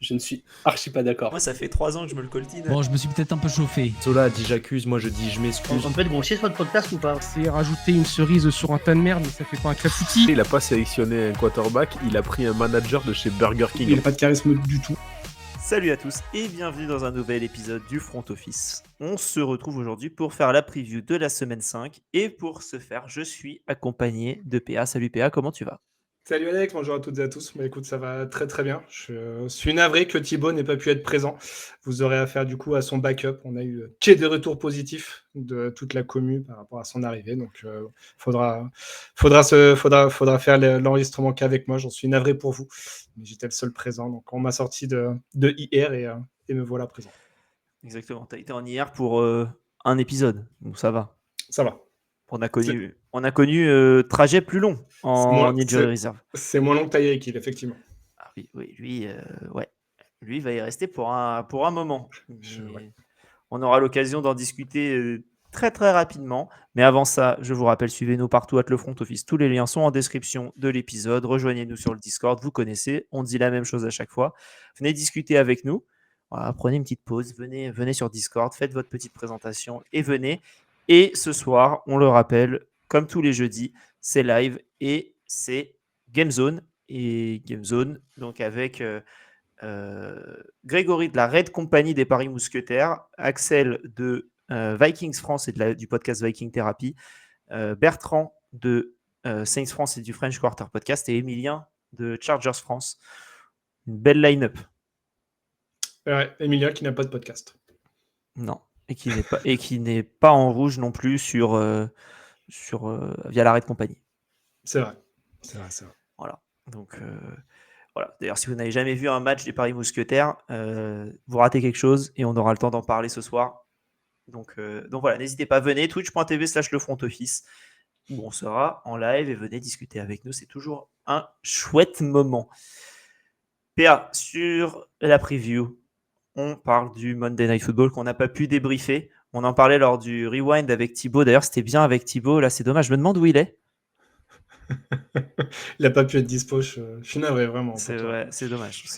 Je ne suis archi pas d'accord. Moi, ça fait 3 ans que je me le coltine. Bon, je me suis peut-être un peu chauffé. Zola a dit j'accuse, moi je dis je m'excuse. On peut être grossier sur le podcast ou pas? C'est rajouter une cerise sur un tas de merde, mais ça fait pas un clafoutis. Il a pas sélectionné un quarterback, il a pris un manager de chez Burger King. Il n'a pas de charisme du tout. Salut à tous et bienvenue dans un nouvel épisode du Front Office. On se retrouve aujourd'hui pour faire la preview de la semaine 5 et pour ce faire, je suis accompagné de PA. Salut PA, comment tu vas? Salut Alex, bonjour à toutes et à tous. Bah, écoute, ça va très très bien. Je suis navré que Thibaut n'ait pas pu être présent. Vous aurez affaire du coup à son backup. On a eu que des retours positifs de toute la commu par rapport à son arrivée. Donc faudra faire l'enregistrement qu'avec moi. J'en suis navré pour vous. Mais j'étais le seul présent. Donc on m'a sorti de IR et me voilà présent. Exactement, tu as été en IR pour un épisode, donc ça va. Ça va. On a connu trajet plus long en Injury Reserve. C'est moins long que Tyreek Hill, effectivement. Ah oui, lui, lui va y rester pour un moment. Ouais. On aura l'occasion d'en discuter très très rapidement. Mais avant ça, je vous rappelle, suivez-nous partout à le Front Office. Tous les liens sont en description de l'épisode. Rejoignez-nous sur le Discord, vous connaissez. On dit la même chose à chaque fois. Venez discuter avec nous. Voilà, prenez une petite pause, venez sur Discord, faites votre petite présentation et venez. Et ce soir, on le rappelle, comme tous les jeudis, c'est live et c'est Game Zone. Et Game Zone, donc avec Grégory de la Red Company des Paris Mousquetaires, Axel de Vikings France et du podcast Viking Therapy, Bertrand de Saints France et du French Quarter Podcast et Emilien de Chargers France. Une belle line-up. Ouais, Emilia qui n'a pas de podcast. Non, et qui n'est pas en rouge non plus via la Red Company. C'est vrai. Voilà. Donc voilà. D'ailleurs, si vous n'avez jamais vu un match des Paris Mousquetaires, vous ratez quelque chose et on aura le temps d'en parler ce soir. Donc voilà, n'hésitez pas, venez, twitch.tv/le front office où on sera en live et venez discuter avec nous. C'est toujours un chouette moment. PA, sur la preview, on parle du Monday Night Football qu'on n'a pas pu débriefer. On en parlait lors du Rewind avec Thibaut. D'ailleurs, c'était bien avec Thibaut. Là, c'est dommage. Je me demande où il est. Il n'a pas pu être dispo. Je suis navré, vraiment. C'est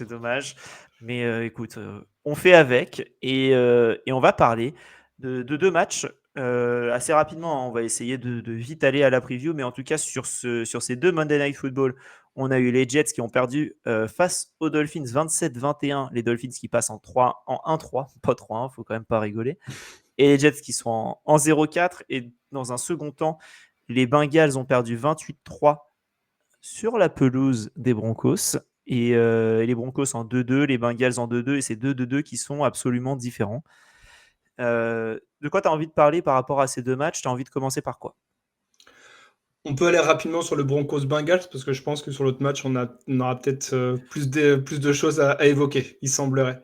dommage. Mais écoute, on fait avec et on va parler de deux matchs assez rapidement. On va essayer de vite aller à la preview, mais en tout cas, sur ces deux Monday Night Football, on a eu les Jets qui ont perdu face aux Dolphins 27-21. Les Dolphins qui passent en 1-3, pas 3-1, faut quand même pas rigoler. Et les Jets qui sont en 0-4. Et dans un second temps, les Bengals ont perdu 28-3 sur la pelouse des Broncos. Et les Broncos en 2-2, les Bengals en 2-2. Et c'est 2-2 qui sont absolument différents. De quoi tu as envie de parler par rapport à ces deux matchs? Tu as envie de commencer par quoi? On peut aller rapidement sur le Broncos-Bengals parce que je pense que sur l'autre match, on aura peut-être plus de choses à évoquer, il semblerait.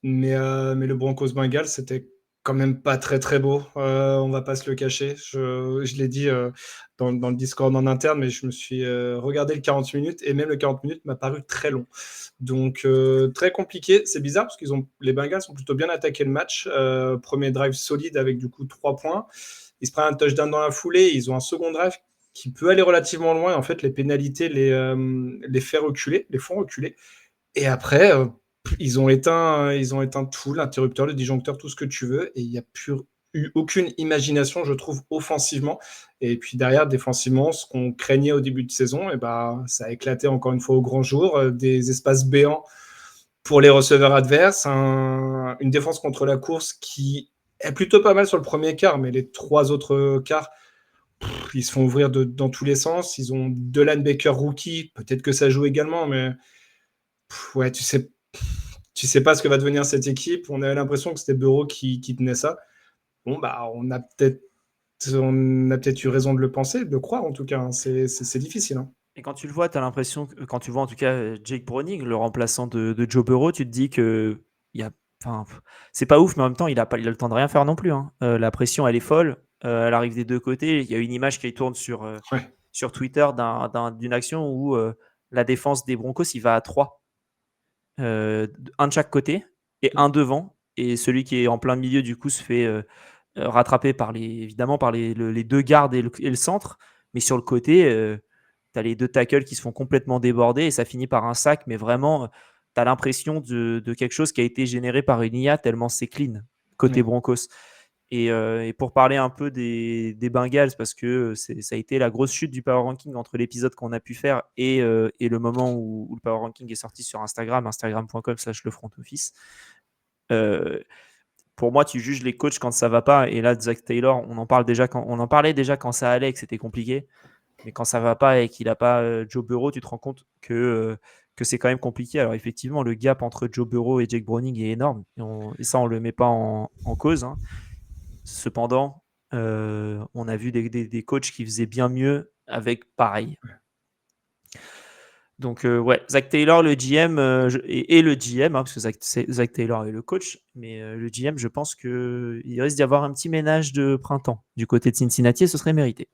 Mais le Broncos-Bengals, c'était quand même pas très très beau. On va pas se le cacher. Je l'ai dit dans le Discord en interne, mais je me suis regardé le 40 minutes et même le 40 minutes m'a paru très long. Donc très compliqué. C'est bizarre parce les Bengals ont plutôt bien attaqué le match. Premier drive solide avec du coup 3 points. Ils se prennent un touchdown dans la foulée. Ils ont un second drive qui peut aller relativement loin. En fait, les pénalités les font reculer. Et après, ils ont éteint tout, l'interrupteur, le disjoncteur, tout ce que tu veux. Et il n'y a eu aucune imagination, je trouve, offensivement. Et puis derrière, défensivement, ce qu'on craignait au début de saison, ça a éclaté encore une fois au grand jour. Des espaces béants pour les receveurs adverses. Une défense contre la course qui est plutôt pas mal sur le premier quart, mais les 3 autres quarts, ils se font ouvrir dans tous les sens. Ils ont Delane Baker rookie, peut-être que ça joue également, mais ouais, tu sais pas ce que va devenir cette équipe. On avait l'impression que c'était Burrow qui tenait ça. Bon, on a peut-être eu raison de le penser, de le croire en tout cas. C'est difficile. Hein. Et quand tu le vois, tu as l'impression que quand tu vois en tout cas Jake Browning, le remplaçant de Joe Burrow, tu te dis que c'est pas ouf, mais en même temps, il a le temps de rien faire non plus. Hein. La pression, elle est folle. Elle arrive des deux côtés. Il y a une image qui tourne sur Twitter d'une action où la défense des Broncos, il va à 3. Un de chaque côté et un devant. Et celui qui est en plein milieu, du coup, se fait rattraper évidemment par les deux gardes et le centre. Mais sur le côté, tu as les deux tackles qui se font complètement déborder et ça finit par un sac, mais vraiment as l'impression de quelque chose qui a été généré par une IA tellement c'est clean côté Broncos. Et pour parler un peu des Bengals, parce que ça a été la grosse chute du power ranking entre l'épisode qu'on a pu faire et le moment où le power ranking est sorti sur Instagram, instagram.com/le front office. Pour moi, tu juges les coachs quand ça va pas. Et là, Zach Taylor, on en parlait déjà quand ça allait, que c'était compliqué. Mais quand ça va pas et qu'il n'a pas Joe Burrow, tu te rends compte que c'est quand même compliqué. Alors effectivement, le gap entre Joe Burrow et Jake Browning est énorme. Et ça, on le met pas en cause. Hein. Cependant, on a vu des coachs qui faisaient bien mieux avec pareil. Donc, Zach Taylor, le GM, et le GM, hein, parce que Zach Taylor est le coach, mais le GM, je pense qu'il risque d'y avoir un petit ménage de printemps du côté de Cincinnati et ce serait mérité.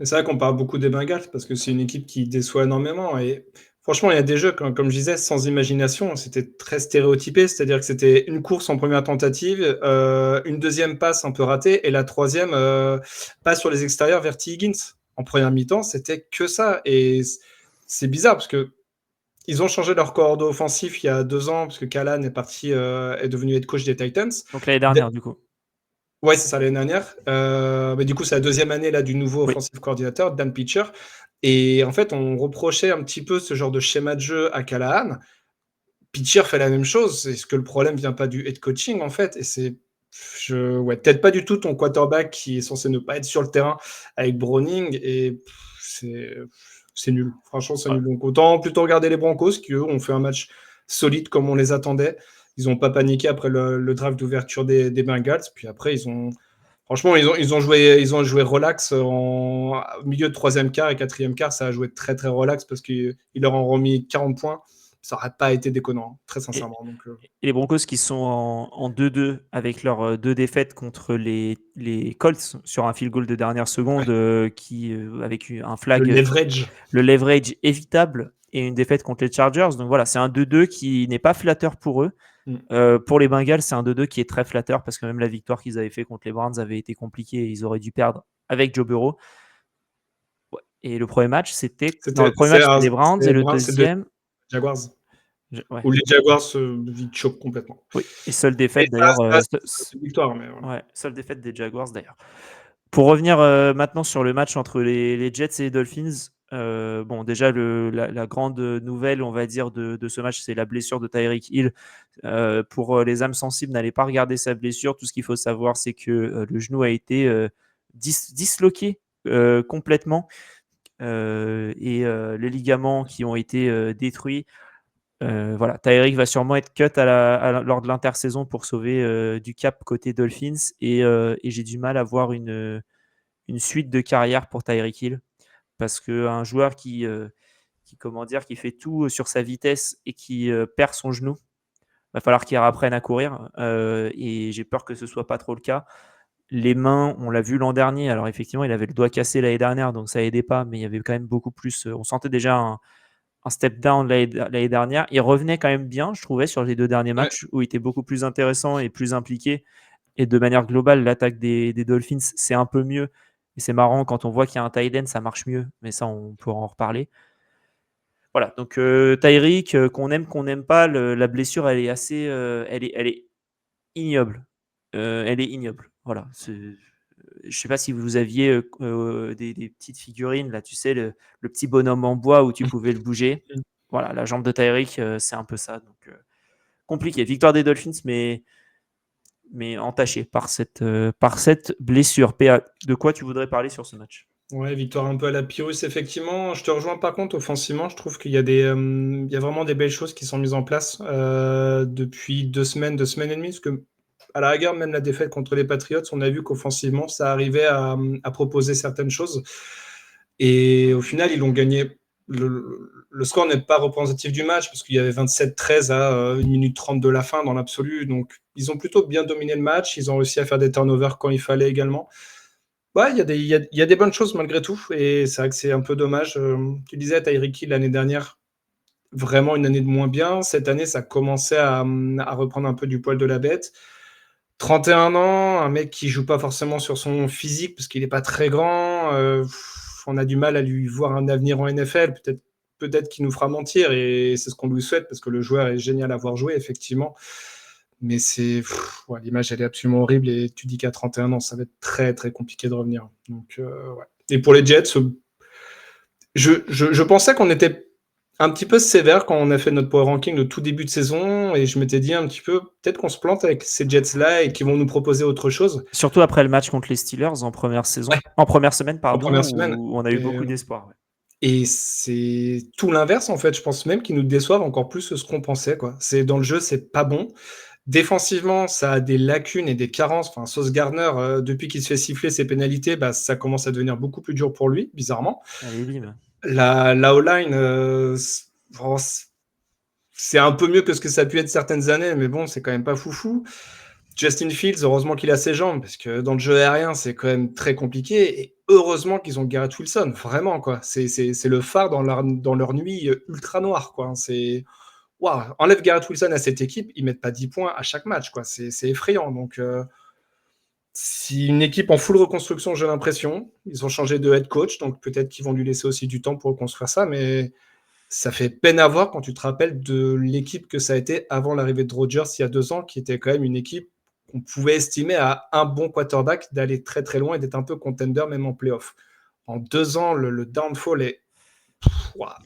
C'est vrai qu'on parle beaucoup des Bengals parce que c'est une équipe qui déçoit énormément. Et franchement, il y a des jeux, comme je disais, sans imagination. C'était très stéréotypé, c'est-à-dire que c'était une course en première tentative, une deuxième passe un peu ratée, et la troisième passe sur les extérieurs vers T. Higgins. En première mi-temps, c'était que ça. Et c'est bizarre parce que ils ont changé leur coordonnateur offensif il y a 2 ans, parce que Callahan est devenu head coach des Titans. Donc l'année dernière, du coup. Ouais, c'est ça, l'année dernière. Mais du coup, c'est la deuxième année là, du nouveau offensive coordinateur, Dan Pitcher. Et en fait, on reprochait un petit peu ce genre de schéma de jeu à Callahan. Pitcher fait la même chose. Est-ce que le problème vient pas du head coaching, en fait? Et c'est peut-être pas du tout ton quarterback qui est censé ne pas être sur le terrain avec Browning. Et c'est nul. Franchement, c'est nul. Donc, autant plutôt regarder les Broncos qui, eux, ont fait un match solide comme on les attendait. Ils n'ont pas paniqué après le drive d'ouverture des Bengals. Puis après, ils ont joué relax au milieu de troisième quart et quatrième quart. Ça a joué très, très relax parce qu'ils leur ont remis 40 points. Ça n'aurait pas été déconnant, très sincèrement. Et les Broncos qui sont en 2-2 avec leurs 2 défaites contre les Colts sur un field goal de dernière seconde avec un flag. Le leverage évitable et une défaite contre les Chargers. Donc voilà, c'est un 2-2 qui n'est pas flatteur pour eux. Pour les Bengals, c'est un 2-2 qui est très flatteur parce que même la victoire qu'ils avaient fait contre les Browns avait été compliquée et ils auraient dû perdre avec Joe Burrow. Ouais. Et le premier match, c'était les Browns et le deuxième... Jaguars. Où les Jaguars ils choquent complètement. Oui, et seule défaite d'ailleurs. C'est une victoire, mais seule défaite des Jaguars d'ailleurs. Pour revenir maintenant sur le match entre les Jets et les Dolphins, déjà la grande nouvelle, on va dire, de ce match, c'est la blessure de Tyreek Hill. Pour les âmes sensibles, n'allez pas regarder sa blessure. Tout ce qu'il faut savoir, c'est que le genou a été disloqué complètement et les ligaments qui ont été détruits. Tyreek va sûrement être cut lors de l'intersaison pour sauver du cap côté Dolphins et j'ai du mal à voir une suite de carrière pour Tyreek Hill parce qu'un joueur qui fait tout sur sa vitesse et qui perd son genou, va falloir qu'il apprenne à courir et j'ai peur que ce soit pas trop le cas. Les mains, on l'a vu l'an dernier, alors effectivement il avait le doigt cassé l'année dernière donc ça aidait pas, mais il y avait quand même beaucoup plus, on sentait déjà un step down l'année dernière. Il revenait quand même bien, je trouvais, sur les 2 derniers matchs où il était beaucoup plus intéressant et plus impliqué. Et de manière globale, l'attaque des Dolphins, c'est un peu mieux. Et c'est marrant, quand on voit qu'il y a un tight end, ça marche mieux. Mais ça, on pourra en reparler. Voilà, donc Tyreek, qu'on n'aime pas, la blessure, elle est assez... elle est ignoble. Elle est ignoble. Voilà, je ne sais pas si vous aviez des petites figurines, là, tu sais, le petit bonhomme en bois où tu pouvais le bouger. Voilà, la jambe de Tyreek, c'est un peu ça. Donc, compliqué. Victoire des Dolphins, mais entachée par cette blessure. PA, de quoi tu voudrais parler sur ce match ? Ouais, victoire un peu à la Pyrrhus, effectivement. Je te rejoins par contre, offensivement, je trouve qu'il y a vraiment des belles choses qui sont mises en place depuis 2 semaines et demie, parce que à la rigueur, même la défaite contre les Patriots, on a vu qu'offensivement, ça arrivait à proposer certaines choses. Et au final, ils l'ont gagné. Le score n'est pas représentatif du match, parce qu'il y avait 27-13 à 1 minute 30 de la fin dans l'absolu. Donc, ils ont plutôt bien dominé le match. Ils ont réussi à faire des turnovers quand il fallait également. Ouais, il y a des bonnes choses malgré tout. Et c'est vrai que c'est un peu dommage. Tu disais, Tyreek Hill, l'année dernière, vraiment une année de moins bien. Cette année, ça commençait à reprendre un peu du poil de la bête. 31 ans, un mec qui joue pas forcément sur son physique parce qu'il n'est pas très grand. On a du mal à lui voir un avenir en NFL. Peut-être peut-être qu'il nous fera mentir, et c'est ce qu'on lui souhaite, parce que le joueur est génial à voir jouer, effectivement. Mais l'image, elle est absolument horrible, et tu dis qu'à 31 ans, ça va être très, très compliqué de revenir. Donc, ouais. Et pour les Jets, je pensais qu'on était un petit peu sévère quand on a fait notre power ranking le tout début de saison, et je m'étais dit un petit peu, peut-être qu'on se plante avec ces Jets-là et qu'ils vont nous proposer autre chose. Surtout après le match contre les Steelers en première semaine, pardon, première semaine. où on a eu Et, beaucoup d'espoir. Ouais. Et c'est tout l'inverse, en fait. Je pense même qu'ils nous déçoivent encore plus que ce qu'on pensait, quoi. Dans le jeu, c'est pas bon. Défensivement, ça a des lacunes et des carences. Enfin, Sauce Gardner, depuis qu'il se fait siffler ses pénalités, ça commence à devenir beaucoup plus dur pour lui, bizarrement. Allez, bim. La O-line, c'est un peu mieux que ce que ça a pu être certaines années, mais bon, c'est quand même pas foufou. Justin Fields, heureusement qu'il a ses jambes, parce que dans le jeu aérien, c'est quand même très compliqué. Et heureusement qu'ils ont Garrett Wilson, vraiment, quoi. C'est le phare dans leur nuit ultra noire, quoi. Waouh, enlève Garrett Wilson à cette équipe, ils mettent pas 10 points à chaque match, quoi. C'est effrayant. Donc, c'est une équipe en full reconstruction, j'ai l'impression. Ils ont changé de head coach, donc peut-être qu'ils vont lui laisser aussi du temps pour reconstruire ça, mais ça fait peine à voir quand tu te rappelles de l'équipe que ça a été avant l'arrivée de Rodgers il y a 2 ans, qui était quand même une équipe qu'on pouvait estimer à un bon quarterback d'aller très très loin et d'être un peu contender même en playoff. En 2 ans, le downfall est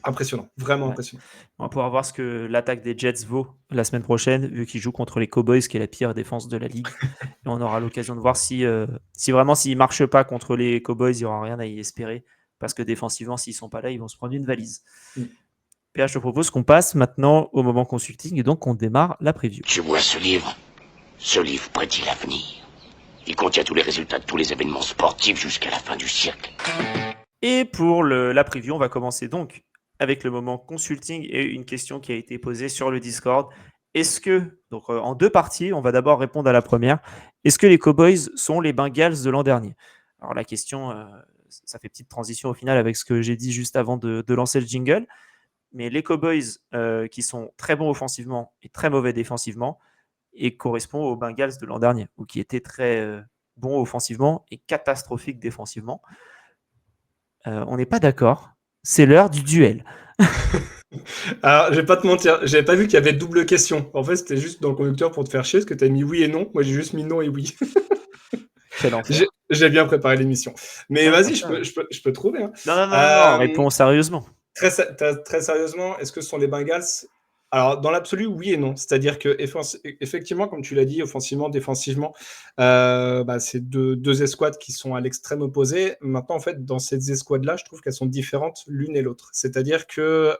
impressionnant, vraiment impressionnant. On va pouvoir voir ce que l'attaque des Jets vaut la semaine prochaine, vu qu'ils jouent contre les Cowboys, qui est la pire défense de la ligue. Et on aura l'occasion de voir si vraiment, s'ils ne marchent pas contre les Cowboys, il n'y aura rien à y espérer. Parce que défensivement, s'ils ne sont pas là, ils vont se prendre une valise. PH, je te propose qu'on passe maintenant au moment consulting, et donc on démarre la preview. Tu vois ce livre? Ce livre prédit l'avenir. Il contient tous les résultats de tous les événements sportifs jusqu'à la fin du siècle. Et pour la preview, on va commencer donc avec le moment consulting et une question qui a été posée sur le Discord. Est-ce que, donc en 2 parties, on va d'abord répondre à la première. Est-ce que les Cowboys sont les Bengals de l'an dernier? Alors la question, ça fait petite transition au final avec ce que j'ai dit juste avant de lancer le jingle. Mais les Cowboys qui sont très bons offensivement et très mauvais défensivement, et correspond aux Bengals de l'an dernier, ou qui étaient très bons offensivement et catastrophiques défensivement. On n'est pas d'accord. C'est l'heure du duel. Alors, je vais pas te mentir, j'avais pas vu qu'il y avait double question. En fait, c'était juste dans le conducteur pour te faire chier, parce que tu as mis oui et non. Moi, j'ai juste mis non et oui. Quel enfer. J'ai bien préparé l'émission. Mais vas-y, je peux trouver. Hein. Non, réponds sérieusement. Très sérieusement, est-ce que ce sont les Bengals? Alors, dans l'absolu, oui et non. C'est-à-dire que, effectivement, comme tu l'as dit, offensivement, défensivement, c'est deux escouades qui sont à l'extrême opposé. Maintenant, en fait, dans ces escouades-là, je trouve qu'elles sont différentes l'une et l'autre. C'est-à-dire que,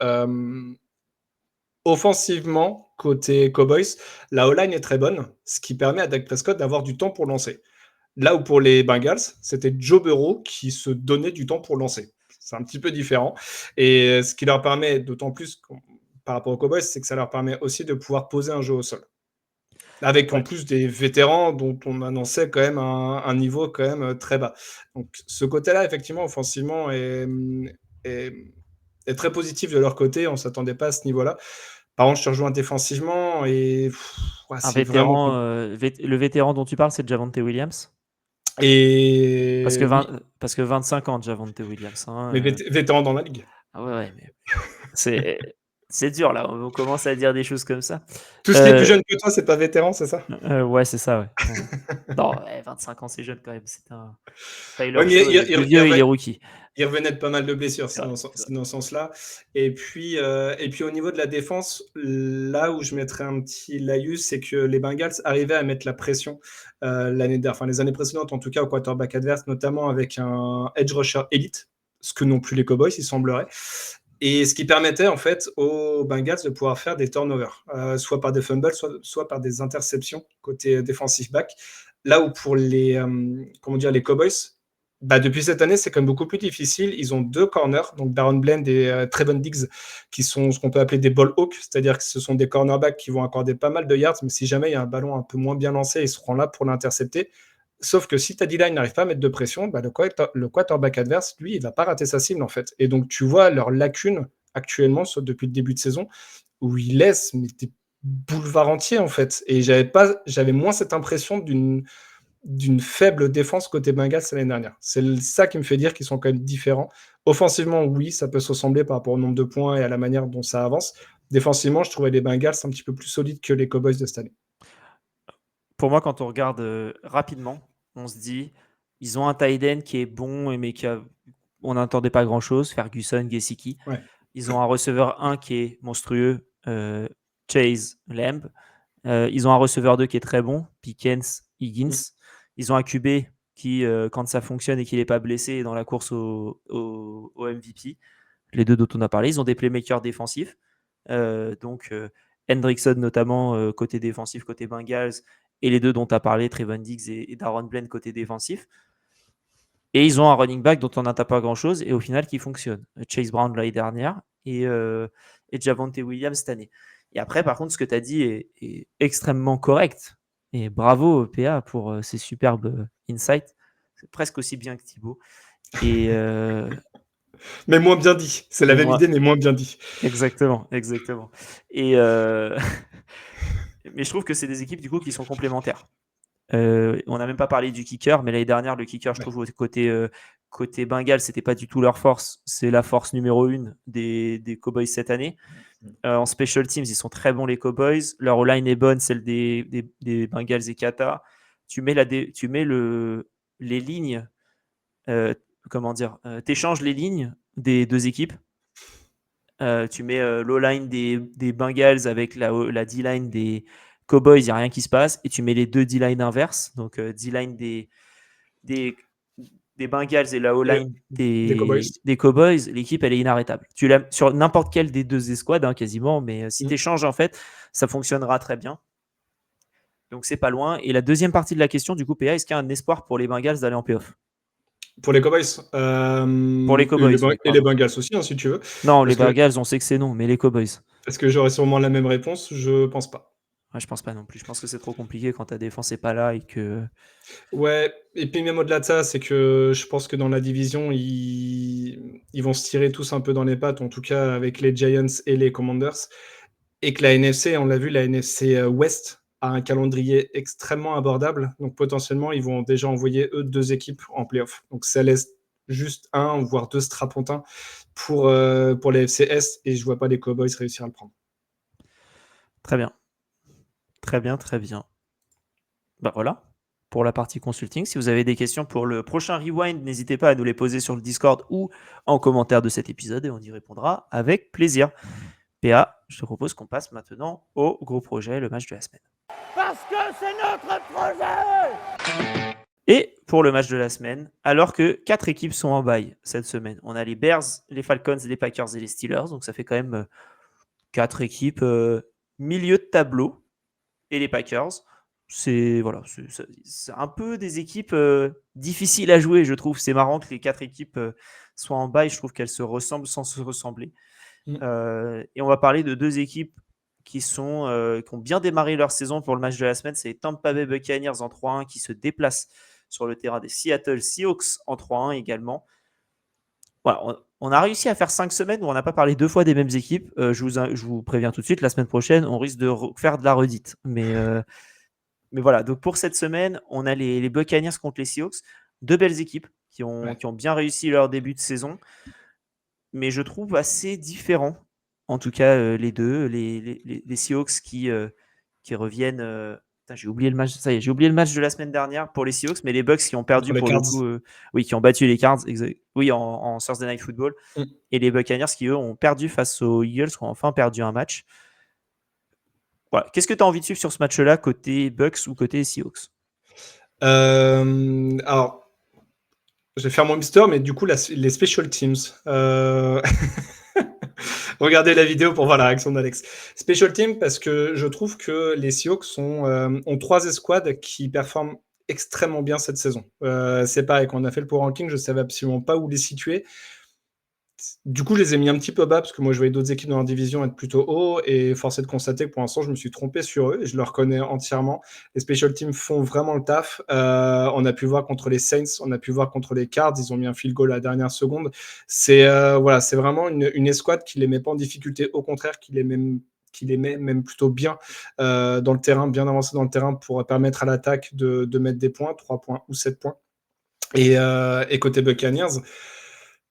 offensivement, côté Cowboys, la O-line est très bonne, ce qui permet à Dak Prescott d'avoir du temps pour lancer. Là où pour les Bengals, c'était Joe Burrow qui se donnait du temps pour lancer. C'est un petit peu différent. Et ce qui leur permet, d'autant plus par rapport aux Cowboys, c'est que ça leur permet aussi de pouvoir poser un jeu au sol. Avec en plus des vétérans dont on annonçait quand même un niveau quand même très bas. Donc ce côté-là, effectivement, offensivement, est très positif de leur côté. On ne s'attendait pas à ce niveau-là. Par contre, je te rejoins défensivement. Et un vétéran, le vétéran dont tu parles, c'est Javonte Williams. Et parce que 25 ans, Javonte Williams. Hein, mais vétéran dans la ligue. Ah ouais, mais c'est dur là. On commence à dire des choses comme ça. Tout ce qui est plus jeune que toi, c'est pas vétéran, c'est ça? Ouais, c'est ça. Ouais. Non, 25 ans, c'est jeune quand même. C'est un. Taylor Ouais, le vieux, il est rookie. Il revenait de pas mal de blessures, c'est dans ce sens-là. Et puis au niveau de la défense, là où je mettrais un petit laïus, c'est que les Bengals arrivaient à mettre la pression les années précédentes, en tout cas au quarterback adverse, notamment avec un edge rusher élite, ce que n'ont plus les Cowboys, il semblerait. Et ce qui permettait en fait aux Bengals de pouvoir faire des turnovers, soit par des fumbles, soit par des interceptions côté defensive back. Là où pour les Cowboys, depuis cette année, c'est quand même beaucoup plus difficile. Ils ont 2 corners, donc Baron Blend et Trevon Diggs, qui sont ce qu'on peut appeler des ball hawks, c'est-à-dire que ce sont des cornerbacks qui vont accorder pas mal de yards, mais si jamais il y a un ballon un peu moins bien lancé, ils seront là pour l'intercepter. Sauf que si ta D-line n'arrive pas à mettre de pression, le quarterback adverse, lui, il ne va pas rater sa cible, en fait. Et donc, tu vois leur lacune actuellement, depuis le début de saison, où ils laissent des boulevards entiers, en fait. Et j'avais moins cette impression d'une faible défense côté Bengals l'année dernière. C'est ça qui me fait dire qu'ils sont quand même différents. Offensivement, oui, ça peut se ressembler par rapport au nombre de points et à la manière dont ça avance. Défensivement, je trouvais les Bengals un petit peu plus solides que les Cowboys de cette année. Pour moi, quand on regarde rapidement, on se dit, ils ont un tight end qui est bon, mais on n'entendait pas grand-chose, Ferguson, Gesicki. Ouais. Ils ont un receveur 1 qui est monstrueux, Chase Lamb. Ils ont un receveur 2 qui est très bon, Pickens, Higgins. Ils ont un QB qui, quand ça fonctionne et qu'il n'est pas blessé, est dans la course au MVP. Les deux dont on a parlé. Ils ont des playmakers défensifs. Donc, Hendrickson notamment côté défensif, côté Bengals, et les deux dont tu as parlé, Trevon Diggs et Darren Bland côté défensif. Et ils ont un running back dont on n'entend pas grand-chose et au final qui fonctionne. Chase Brown l'année dernière et Javonte Williams cette année. Et après, par contre, ce que tu as dit est extrêmement correct. Et bravo, PA, pour ces superbes insights. C'est presque aussi bien que Thibaut. Et, mais moins bien dit. C'est la même idée, mais moins bien dit. Exactement. Et mais je trouve que c'est des équipes du coup qui sont complémentaires. On n'a même pas parlé du kicker, mais l'année dernière, le kicker, je trouve, côté Bengals, c'était pas du tout leur force. C'est la force numéro 1 des Cowboys cette année. En special teams, ils sont très bons, les Cowboys. Leur line est bonne, celle des Bengals et Kata. Tu mets les lignes, t'échanges les lignes des deux équipes. Tu mets l'O-line des Bengals avec la D-line des Cowboys, il n'y a rien qui se passe. Et tu mets les deux D-line inverses. Donc D-line des Bengals et la O-line des Cowboys. L'équipe, elle est inarrêtable. Tu l'as sur n'importe quelle des deux escouades, quasiment. Mais si tu échanges, en fait, ça fonctionnera très bien. Donc c'est pas loin. Et la deuxième partie de la question, du coup, PA, est-ce qu'il y a un espoir pour les Bengals d'aller en playoff? Pour les Cowboys. Pour les Cowboys. Et les Bengals aussi, si tu veux. Non, les Bengals, on sait que c'est non, mais les Cowboys. Est-ce que j'aurais sûrement la même réponse? Je pense pas. Ouais, je pense pas non plus. Je pense que c'est trop compliqué quand ta défense n'est pas là et que. Ouais, et puis même au-delà de ça, c'est que je pense que dans la division, ils vont se tirer tous un peu dans les pattes, en tout cas avec les Giants et les Commanders. Et que la NFC, on l'a vu, la NFC West a un calendrier extrêmement abordable. Donc potentiellement, ils vont déjà envoyer, eux, 2 équipes en playoff. Donc ça laisse juste 1, voire 2 strapontins pour les FC Est. Et je vois pas les Cowboys réussir à le prendre. Très bien. Bah voilà, pour la partie consulting. Si vous avez des questions pour le prochain Rewind, n'hésitez pas à nous les poser sur le Discord ou en commentaire de cet épisode et on y répondra avec plaisir. PA, je te propose qu'on passe maintenant au gros projet, le match de la semaine. Parce que c'est notre projet! Et pour le match de la semaine, alors que 4 équipes sont en bye cette semaine, on a les Bears, les Falcons, les Packers et les Steelers, donc ça fait quand même 4 équipes milieu de tableau. Et les Packers, c'est un peu des équipes difficiles à jouer, je trouve. C'est marrant que les 4 équipes soient en bye. Je trouve qu'elles se ressemblent sans se ressembler. Et on va parler de 2 équipes qui ont bien démarré leur saison pour le match de la semaine. C'est les Tampa Bay Buccaneers en 3-1 qui se déplacent sur le terrain des Seattle Seahawks en 3-1 également. Voilà, on a réussi à faire 5 semaines où on n'a pas parlé 2 fois des mêmes équipes. Je vous préviens tout de suite, la semaine prochaine, on risque de faire de la redite. Mais voilà, donc pour cette semaine, on a les Buccaneers contre les Seahawks. 2 belles équipes qui ont bien réussi leur début de saison. Mais je trouve assez différents, en tout cas les deux. Les Seahawks qui reviennent... j'ai oublié le match. Ça y est, j'ai oublié le match de la semaine dernière pour les Seahawks, mais les Bucks qui ont perdu pour le coup, qui ont battu les Cards, en Thursday Night Football, et les Buccaneers qui eux ont perdu face aux Eagles, qui ont enfin perdu un match. Voilà. Qu'est-ce que tu as envie de suivre sur ce match-là, côté Bucks ou côté Seahawks? Alors, je vais faire mon mister, mais du coup, les special teams. Regardez la vidéo pour voir la réaction d'Alex. Special team, parce que je trouve que les Seahawks ont 3 escouades qui performent extrêmement bien cette saison. C'est pareil, quand on a fait le power ranking, je ne savais absolument pas où les situer. Du coup, je les ai mis un petit peu bas, parce que moi, je voyais d'autres équipes dans leur division être plutôt haut, et force est de constater que pour l'instant, je me suis trompé sur eux, et je le reconnais entièrement. Les special teams font vraiment le taf. On a pu voir contre les Saints, on a pu voir contre les Cards, ils ont mis un field goal à la dernière seconde. C'est vraiment une escouade qui les met pas en difficulté, au contraire, qui qui les met même plutôt bien dans le terrain, bien avancé dans le terrain pour permettre à l'attaque de mettre des points, 3 points ou 7 points. Et côté Buccaneers,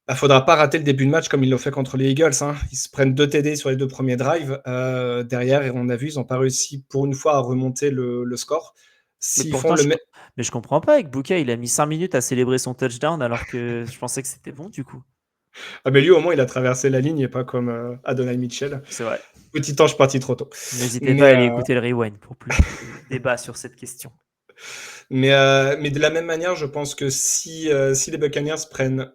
il faudra pas rater le début de match comme ils l'ont fait contre les Eagles. Hein. Ils se prennent 2 TD sur les 2 premiers drives. Derrière, et on a vu, ils n'ont pas réussi pour une fois à remonter le score. Mais S'ils font pourtant, le me- je comprends pas avec Buka, il a mis 5 minutes à célébrer son touchdown alors que je pensais que c'était bon du coup. Ah, mais lui, au moins, il a traversé la ligne et pas comme Adonai Mitchell. C'est vrai. Petit ange parti trop tôt. N'hésitez Mais, pas à aller écouter le rewind pour plus de débat sur cette question. mais de la même manière, je pense que si les Buccaneers prennent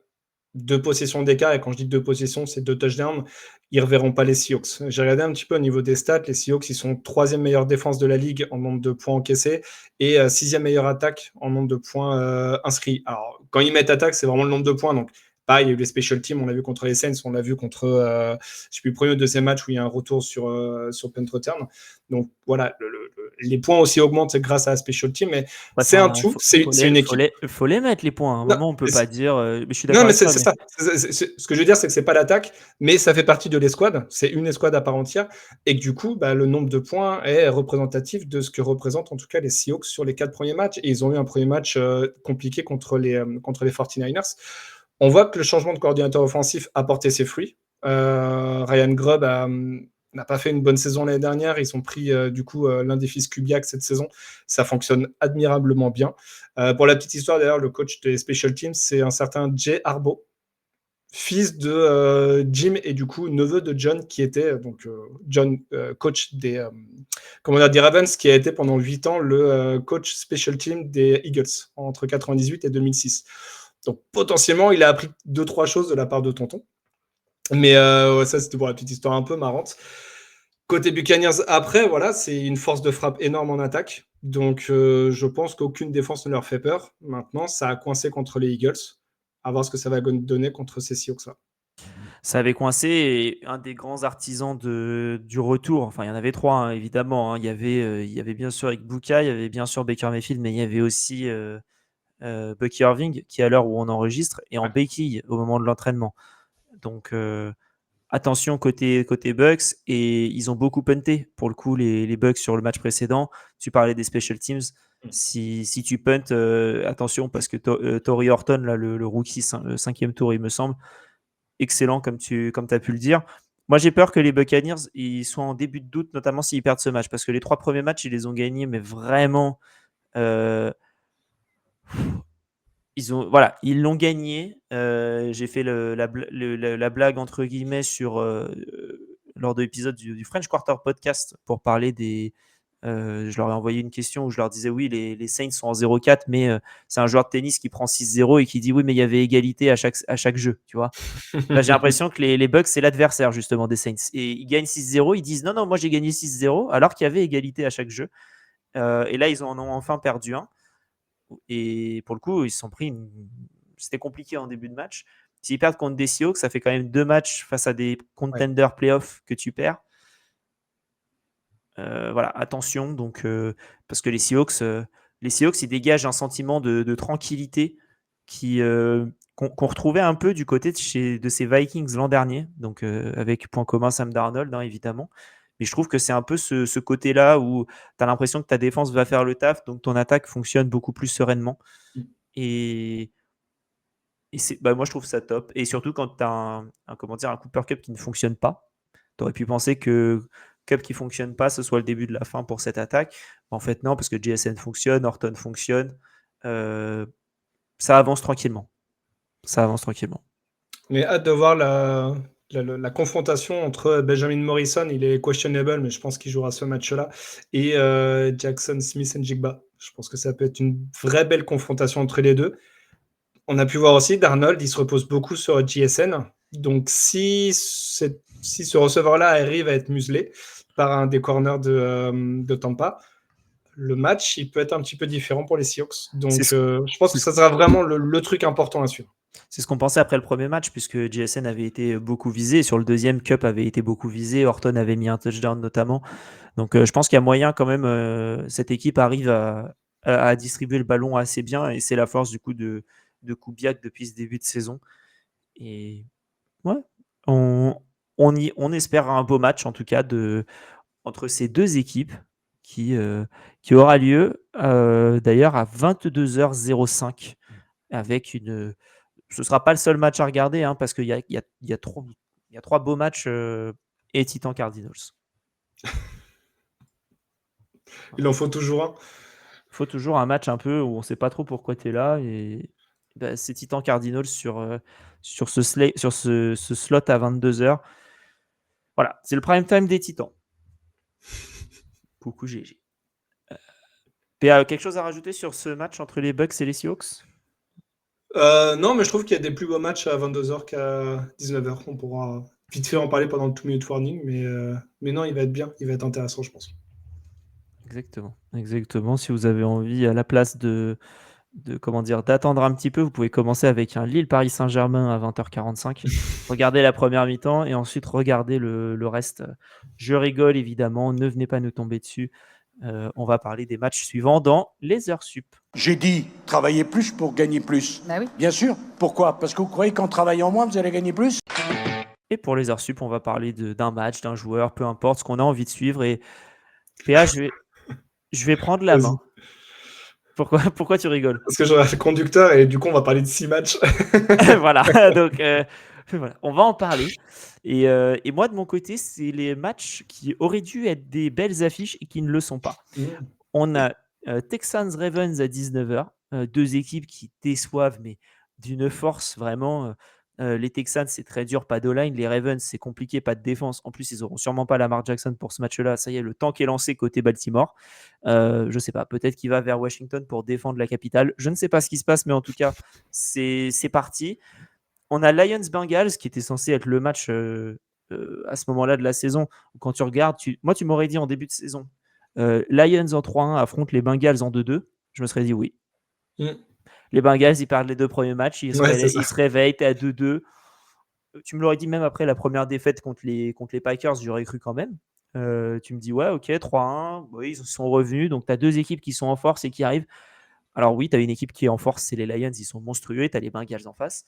2 possessions d'écart, et quand je dis 2 possessions, c'est 2 touchdowns, ils reverront pas les Seahawks. J'ai regardé un petit peu au niveau des stats, les Seahawks, ils sont 3e meilleure défense de la ligue en nombre de points encaissés et 6e meilleure attaque en nombre de points inscrits. Alors, quand ils mettent attaque, c'est vraiment le nombre de points. Donc, pareil, il y a eu les special teams, on l'a vu contre les Saints, on l'a vu contre, je sais plus, le premier ou deuxième match où il y a un retour sur punt return. Donc, voilà, les points aussi augmentent grâce à la special team, mais c'est un tout, c'est une équipe. Faut les mettre les points. À un Non, moment, on peut mais pas dire. Mais je suis d'accord Non, mais avec c'est toi. ça. Ce que je veux dire, c'est que c'est pas l'attaque, mais ça fait partie de l'escouade. C'est une escouade à part entière. Et que du coup, le nombre de points est représentatif de ce que représentent en tout cas les Seahawks sur les 4 premiers matchs. Et ils ont eu un premier match compliqué contre les 49ers. On voit que le changement de coordinateur offensif a porté ses fruits. Ryan Grubb n'a pas fait une bonne saison l'année dernière. Ils ont pris du coup l'un des fils Kubiak cette saison. Ça fonctionne admirablement bien. Pour la petite histoire, d'ailleurs, le coach des Special Teams, c'est un certain Jay Harbaugh, fils de Jim et du coup neveu de John, qui était John, coach des Ravens, qui a été pendant 8 ans le coach Special Team des Eagles entre 98 et 2006. Donc potentiellement, il a appris 2-3 choses de la part de tonton. Mais ça, c'était pour la petite histoire un peu marrante. Côté Buccaneers, après, voilà, c'est une force de frappe énorme en attaque. Donc, je pense qu'aucune défense ne leur fait peur. Maintenant, ça a coincé contre les Eagles. À voir ce que ça va donner contre ces Seahawks-là. Ça avait coincé et un des grands artisans du retour. Enfin, il y en avait 3, hein, évidemment. Hein. Il y avait bien sûr Igbuka, il y avait bien sûr Baker Mayfield, mais il y avait aussi Bucky Irving, qui à l'heure où on enregistre est en béquille au moment de l'entraînement. Donc, attention côté Bucks, et ils ont beaucoup punté pour le coup les Bucks sur le match précédent. Tu parlais des special teams. Si tu puntes, attention parce que Torrey Horton, là, le rookie 5e tour, il me semble, excellent comme tu as pu le dire. Moi, j'ai peur que les Buccaneers ils soient en début de doute, notamment s'ils perdent ce match, parce que les 3 premiers matchs, ils les ont gagnés, mais vraiment, ils l'ont gagné. J'ai fait la blague entre guillemets lors de l'épisode du French Quarter Podcast pour parler des. Je leur ai envoyé une question où je leur disais oui, les Saints sont en 0-4, mais c'est un joueur de tennis qui prend 6-0 et qui dit oui, mais il y avait égalité à chaque jeu, tu vois. Là, j'ai l'impression que les Bucks, c'est l'adversaire justement des Saints. Et ils gagnent 6-0, ils disent non, moi j'ai gagné 6-0, alors qu'il y avait égalité à chaque jeu. Et là, ils en ont enfin perdu un. Et pour le coup, ils se sont pris c'était compliqué en début de match. S'ils perdent contre des Seahawks, ça fait quand même 2 matchs face à des contenders playoffs que tu perds. Voilà, attention. Donc, parce que les Seahawks, ils dégagent un sentiment de tranquillité qu'on retrouvait un peu du côté de ces Vikings l'an dernier. Donc, avec point commun Sam Darnold, hein, évidemment. Mais je trouve que c'est un peu ce côté-là où tu as l'impression que ta défense va faire le taf, donc ton attaque fonctionne beaucoup plus sereinement. Et moi, je trouve ça top. Et surtout quand tu as un Cooper Cup qui ne fonctionne pas. Tu aurais pu penser que Cup qui ne fonctionne pas, ce soit le début de la fin pour cette attaque. En fait, non, parce que JSN fonctionne, Horton fonctionne. Ça avance tranquillement. Mais hâte de voir la confrontation entre Benjamin Morrison, il est questionable, mais je pense qu'il jouera ce match-là, et Jackson Smith-Njigba. Je pense que ça peut être une vraie belle confrontation entre les deux. On a pu voir aussi Darnold, il se repose beaucoup sur JSN. Donc, si ce receveur-là arrive à être muselé par un des corners de Tampa, le match, il peut être un petit peu différent pour les Seahawks. Donc, je pense que ça sera vraiment le truc important à suivre. C'est ce qu'on pensait après le premier match, puisque JSN avait été beaucoup visé. Sur le deuxième, Cup avait été beaucoup visé. Horton avait mis un touchdown notamment. Donc, je pense qu'il y a moyen quand même. Cette équipe arrive à distribuer le ballon assez bien. Et c'est la force du coup de Kubiak depuis ce début de saison. Et ouais, on espère un beau match en tout cas. entre ces deux équipes qui aura lieu d'ailleurs à 22h05 avec une. Ce ne sera pas le seul match à regarder hein, parce qu'il y a trois beaux matchs et Titan Cardinals. Il en faut toujours un. Il faut toujours un match un peu où on ne sait pas trop pourquoi tu es là. Et bah, c'est Titan Cardinals sur ce slot à 22h. Voilà, c'est le prime time des Titans. Coucou GG. PA, quelque chose à rajouter sur ce match entre les Bucks et les Seahawks? Non, mais je trouve qu'il y a des plus beaux matchs à 22h qu'à 19h. On pourra vite fait en parler pendant le 2-minute warning, mais non, il va être bien, il va être intéressant, je pense. Exactement. Si vous avez envie, à la place d'attendre un petit peu, vous pouvez commencer avec un Lille-Paris Saint-Germain à 20h45. Regardez la première mi-temps et ensuite regardez le reste. Je rigole évidemment, ne venez pas nous tomber dessus. On va parler des matchs suivants dans les heures sup. J'ai dit travailler plus pour gagner plus. Bah oui. Bien sûr. Pourquoi? Parce que vous croyez qu'en travaillant moins, vous allez gagner plus? Et pour les heures sup, on va parler d'un match, d'un joueur, peu importe ce qu'on a envie de suivre. Et PA, je vais prendre la main. Pourquoi tu rigoles? Parce que j'aurais fait conducteur et du coup, on va parler de 6 matchs. Voilà, donc voilà, on va en parler. Et moi, de mon côté, c'est les matchs qui auraient dû être des belles affiches et qui ne le sont pas. On a Texans-Ravens à 19h, deux équipes qui déçoivent, mais d'une force vraiment. Les Texans, c'est très dur, pas d'O-line. Les Ravens, c'est compliqué, pas de défense. En plus, ils n'auront sûrement pas Lamar Jackson pour ce match-là. Ça y est, le tank est lancé côté Baltimore. Je ne sais pas, peut-être qu'il va vers Washington pour défendre la capitale. Je ne sais pas ce qui se passe, mais en tout cas, c'est parti. On a Lions-Bengals, qui était censé être le match à ce moment-là de la saison. Quand tu regardes, moi, tu m'aurais dit en début de saison, Lions en 3-1 affrontent les Bengals en 2-2. Je me serais dit oui. Les Bengals, ils perdent les 2 premiers matchs, ils se réveillent, t'es à 2-2. Tu me l'aurais dit même après la première défaite contre les Packers, j'aurais cru quand même. Tu me dis, ouais, ok, 3-1, oui, ils sont revenus. Donc, tu as deux équipes qui sont en force et qui arrivent. Alors oui, tu as une équipe qui est en force, c'est les Lions, ils sont monstrueux, et tu as les Bengals en face.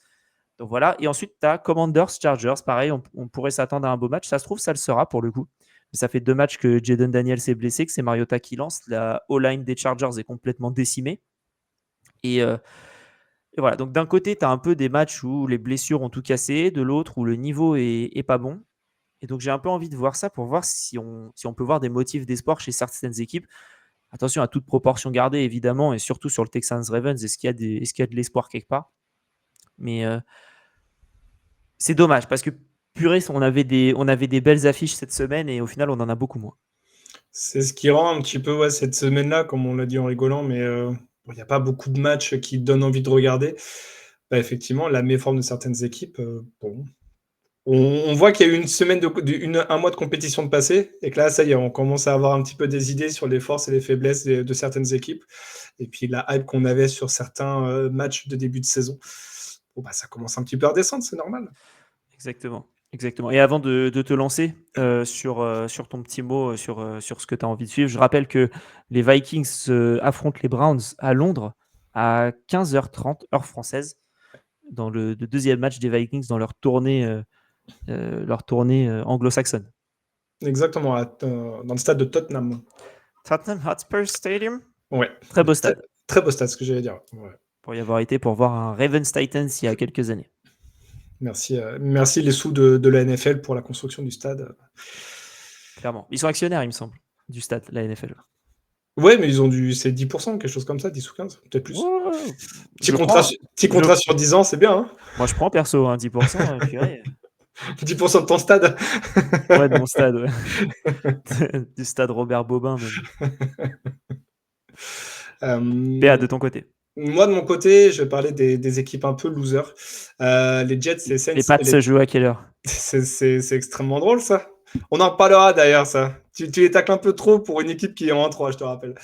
Donc voilà, et ensuite, tu as Commanders-Chargers. Pareil, on pourrait s'attendre à un beau match. Ça se trouve, ça le sera pour le coup. Mais ça fait 2 matchs que Jaden Daniels s'est blessé, que c'est Mariota qui lance. La O-line des Chargers est complètement décimée. Et voilà, donc d'un côté, tu as un peu des matchs où les blessures ont tout cassé, de l'autre où le niveau est pas bon. Et donc j'ai un peu envie de voir ça pour voir si on peut voir des motifs d'espoir chez certaines équipes. Attention à toute proportion gardée, évidemment, et surtout sur le Texans-Ravens, est-ce qu'il y a de l'espoir quelque part? Mais c'est dommage, parce que purée, on avait des belles affiches cette semaine, et au final, on en a beaucoup moins. C'est ce qui rend un petit peu cette semaine-là, comme on l'a dit en rigolant, mais il n'y a pas beaucoup de matchs qui donnent envie de regarder. Bah, effectivement, la méforme de certaines équipes, on voit qu'il y a eu une semaine, un mois de compétition de passé, et que là, ça y est, on commence à avoir un petit peu des idées sur les forces et les faiblesses de certaines équipes, et puis la hype qu'on avait sur certains matchs de début de saison. Ça commence un petit peu à redescendre, c'est normal. Exactement. Et avant de te lancer sur ton petit mot, sur ce que tu as envie de suivre, je rappelle que les Vikings affrontent les Browns à Londres à 15h30, heure française, dans le deuxième match des Vikings dans leur tournée anglo-saxonne. Exactement, dans le stade de Tottenham. Tottenham Hotspur Stadium. Ouais. Très beau stade. Très beau stade, ce que j'allais dire. Ouais. Pour y avoir été pour voir un Ravens Titans il y a quelques années. Merci les sous de la NFL pour la construction du stade. Clairement. Ils sont actionnaires, il me semble, du stade, la NFL. Ouais, mais c'est 10%, quelque chose comme ça, 10 ou 15, peut-être plus. Ouais, Petit contrat sur 10 ans, c'est bien. Hein, moi, je prends perso, 10%. Purée. 10% de ton stade. Ouais, de mon stade, ouais. Du stade Robert Bobin, même. PA, de ton côté. Moi, de mon côté, je vais parler des équipes un peu losers. Les Jets, les Saints. Les Pats se jouent à quelle heure? C'est extrêmement drôle, ça. On en reparlera d'ailleurs, ça. Tu les tacles un peu trop pour une équipe qui est en 1-3, je te rappelle.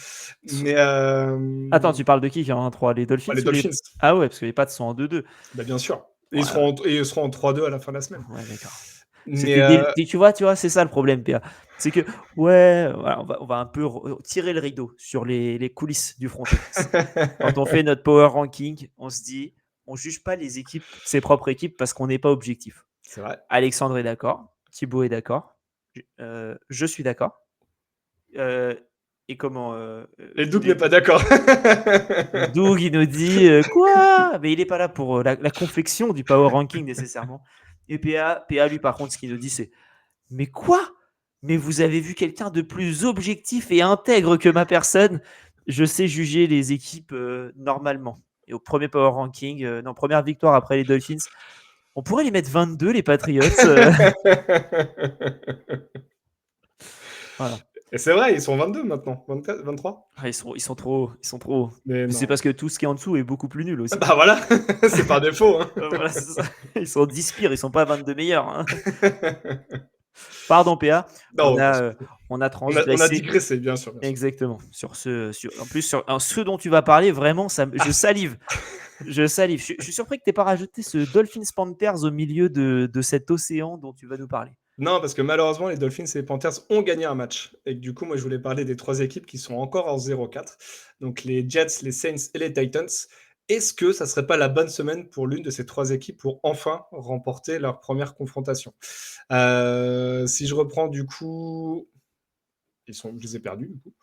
Mais Attends, tu parles de qui est en 1-3? Les Dolphins? Les Dolphins. Ah ouais, parce que les Pats sont en 2-2. Bah, bien sûr. Et ils seront en 3-2 à la fin de la semaine. Ouais, d'accord. Tu vois, c'est ça le problème, PA. C'est que, voilà, on va un peu tirer le rideau sur les coulisses du front office. Quand on fait notre power ranking, on se dit, on ne juge pas les équipes, ses propres équipes, parce qu'on n'est pas objectif. C'est vrai. Alexandre est d'accord, Thibaut est d'accord, je suis d'accord. et comment Et Doug n'est pas d'accord. Doug, il nous dit quoi? Mais il n'est pas là pour la confection du power ranking nécessairement. Et PA, lui, par contre, ce qu'il nous dit, c'est mais quoi? Mais vous avez vu quelqu'un de plus objectif et intègre que ma personne? Je sais juger les équipes normalement. Et au premier power ranking, première victoire après les Dolphins, on pourrait les mettre 22, les Patriots. Voilà. Et c'est vrai, ils sont 22 maintenant, 24, 23. Ah, ils sont trop hauts. Mais C'est non. parce que tout ce qui est en dessous est beaucoup plus nul aussi. Bah voilà, c'est par défaut. Hein. Voilà, c'est ça. Ils sont 10 pires, ils sont pas 22 meilleurs. Hein. Pardon, PA. Non, on a on a transgressé. digressé, bien sûr. Exactement. En plus, sur ce dont tu vas parler, vraiment, je salive. Je suis surpris que tu n'aies pas rajouté ce Dolphins Panthers au milieu de cet océan dont tu vas nous parler. Non, parce que malheureusement, les Dolphins et les Panthers ont gagné un match. Et que, du coup, moi, je voulais parler des 3 équipes qui sont encore en 0-4. Donc, les Jets, les Saints et les Titans. Est-ce que ça ne serait pas la bonne semaine pour l'une de ces 3 équipes pour enfin remporter leur première confrontation? Si je reprends, du coup... je les ai perdus, du coup.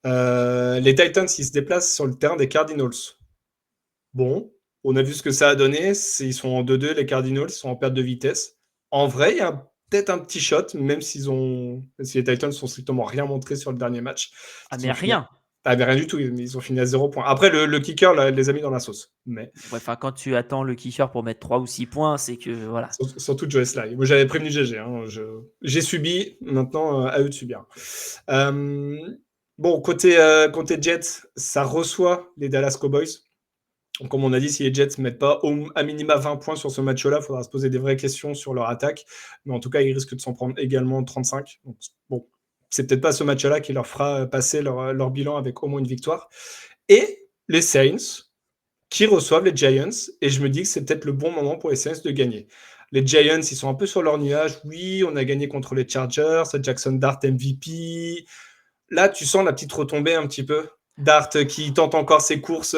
Les Titans, ils se déplacent sur le terrain des Cardinals. Bon, on a vu ce que ça a donné. Ils sont en 2-2, les Cardinals, ils sont en perte de vitesse. En vrai, il y a peut-être un petit shot, même si les Titans n'ont strictement rien montré sur le dernier match. Ah, mais rien. Ah, mais rien du tout. Ils ont fini à 0 points. Après, le kicker les a mis dans la sauce. Mais... Ouais, quand tu attends le kicker pour mettre 3 ou 6 points, c'est que voilà. Surtout Joe Sly. Moi, j'avais prévenu GG. Hein. J'ai subi. Maintenant, à eux de subir. Bon, côté Jets, ça reçoit les Dallas Cowboys. Donc, comme on a dit, si les Jets ne mettent pas à minima 20 points sur ce match-là, il faudra se poser des vraies questions sur leur attaque. Mais en tout cas, ils risquent de s'en prendre également 35. Donc, bon, c'est peut-être pas ce match-là qui leur fera passer leur bilan avec au moins une victoire. Et les Saints, qui reçoivent les Giants. Et je me dis que c'est peut-être le bon moment pour les Saints de gagner. Les Giants, ils sont un peu sur leur nuage. Oui, on a gagné contre les Chargers. Jackson Dart MVP. Là, tu sens la petite retombée un petit peu. Dart qui tente encore ses courses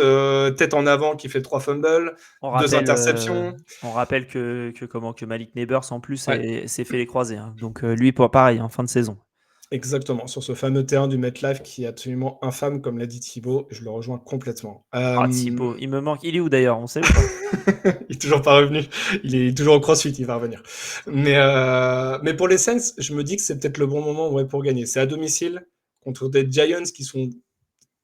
tête en avant, qui fait 3 fumbles, 2 interceptions. On rappelle que Malik Neighbors en plus s'est fait les croisés. Hein. Donc lui, pareil, en fin de saison. Exactement, sur ce fameux terrain du MetLife qui est absolument infâme, comme l'a dit Thibaut. Je le rejoins complètement. Thibaut, il me manque. Il est où d'ailleurs? On sait pas. Il est toujours pas revenu. Il est toujours au CrossFit, il va revenir. Mais pour les Saints, je me dis que c'est peut-être le bon moment pour gagner. C'est à domicile contre des Giants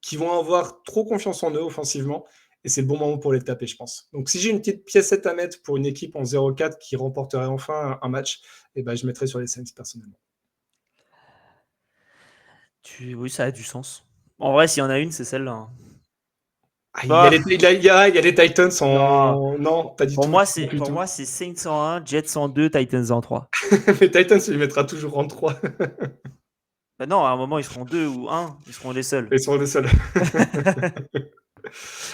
qui vont avoir trop confiance en eux offensivement, et c'est le bon moment pour les taper, je pense. Donc, si j'ai une petite piécette à mettre pour une équipe en 0-4 qui remporterait enfin un match, je mettrais sur les Saints personnellement. Oui, ça a du sens. En vrai, s'il y en a une, c'est celle-là. Hein. Il y a les Titans en... Non, pas du tout. Pour moi, c'est Saints en 1, Jets en 2, Titans en 3. Les Titans, il les mettra toujours en 3. Bah non, à un moment, ils seront 2 ou 1. Ils seront les seuls. Ils seront les seuls.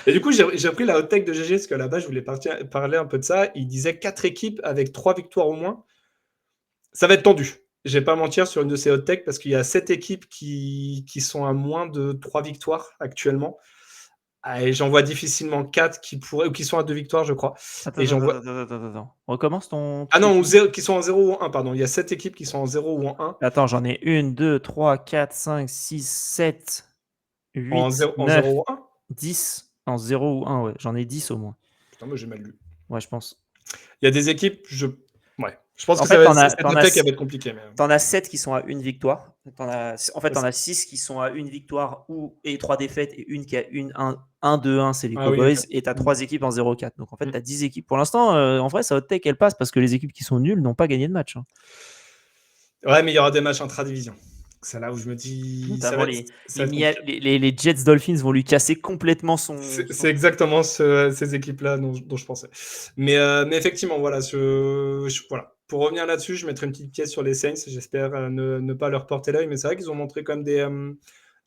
Et du coup, j'ai pris la hot take de GG, parce que là-bas, je voulais parler un peu de ça. Il disait 4 équipes avec 3 victoires au moins. Ça va être tendu. Je vais pas mentir sur une de ces hot takes, parce qu'il y a 7 équipes qui sont à moins de 3 victoires actuellement. Et j'en vois difficilement 4 qui sont à 2 victoires, je crois. Attends. Recommence ton... Ah non, qui sont en 0 ou en 1, pardon. Il y a 7 équipes qui sont en 0 ou en 1. Attends, j'en ai 1, 2, 3, 4, 5, 6, 7, 8, en 0 ou 1 10. En 0 ou 1, ouais. J'en ai 10 au moins. Putain, moi j'ai mal lu. Ouais, je pense. Il y a des équipes, je pense que cette hot take va être compliquée. Mais... T'en as 7 qui sont à 1 victoire. T'en as 6 qui sont à 1 victoire et 3 défaites, et une qui a 1-2-1, c'est les Cowboys, oui, okay. Et t'as 3 équipes en 0-4. Donc en fait, t'as 10 équipes. Pour l'instant, en vrai, sa hot take, elle passe parce que les équipes qui sont nulles n'ont pas gagné de match. Hein. Ouais, mais il y aura des matchs intra-division. C'est là où je me dis... les Jets Dolphins vont lui casser complètement son... C'est exactement ces équipes-là dont je pensais. Mais effectivement, voilà, voilà. Pour revenir là-dessus, je mettrai une petite pièce sur les Saints. J'espère ne pas leur porter l'œil. Mais c'est vrai qu'ils ont montré quand même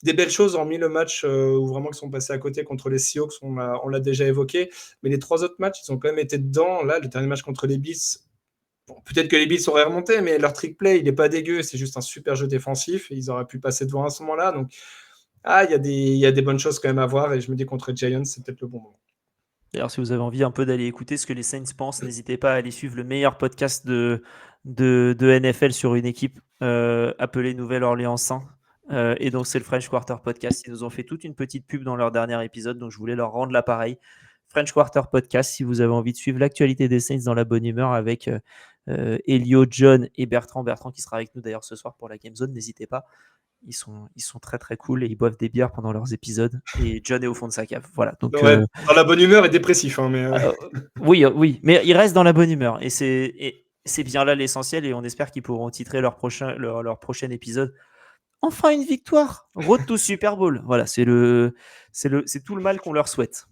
des belles choses, hormis le match où vraiment ils sont passés à côté contre les Seahawks. On l'a déjà évoqué. Mais les 3 autres matchs, ils ont quand même été dedans. Là, le dernier match contre les Bills... Bon, peut-être que les Bills auraient remonté, mais leur trick play, il n'est pas dégueu. C'est juste un super jeu défensif. Et ils auraient pu passer devant à ce moment-là. Donc, il y a des bonnes choses quand même à voir. Et je me dis contre les Giants, c'est peut-être le bon moment. D'ailleurs, si vous avez envie un peu d'aller écouter ce que les Saints pensent, n'hésitez pas à aller suivre le meilleur podcast de NFL sur une équipe appelée Nouvelle-Orléans Saints. Et donc, c'est le French Quarter Podcast. Ils nous ont fait toute une petite pub dans leur dernier épisode, donc je voulais leur rendre l'appareil. French Quarter Podcast, si vous avez envie de suivre l'actualité des Saints dans la bonne humeur avec Elio, John et Bertrand. Bertrand qui sera avec nous d'ailleurs ce soir pour la Game Zone, n'hésitez pas. Ils sont très très cool et ils boivent des bières pendant leurs épisodes. Et John est au fond de sa cave. Voilà. Donc, Ouais, dans la bonne humeur et dépressif. Hein, mais, oui, mais il reste dans la bonne humeur. Et c'est bien là l'essentiel. Et on espère qu'ils pourront titrer leur prochain épisode. Enfin une victoire. Road to Super Bowl. Voilà, c'est tout le mal qu'on leur souhaite.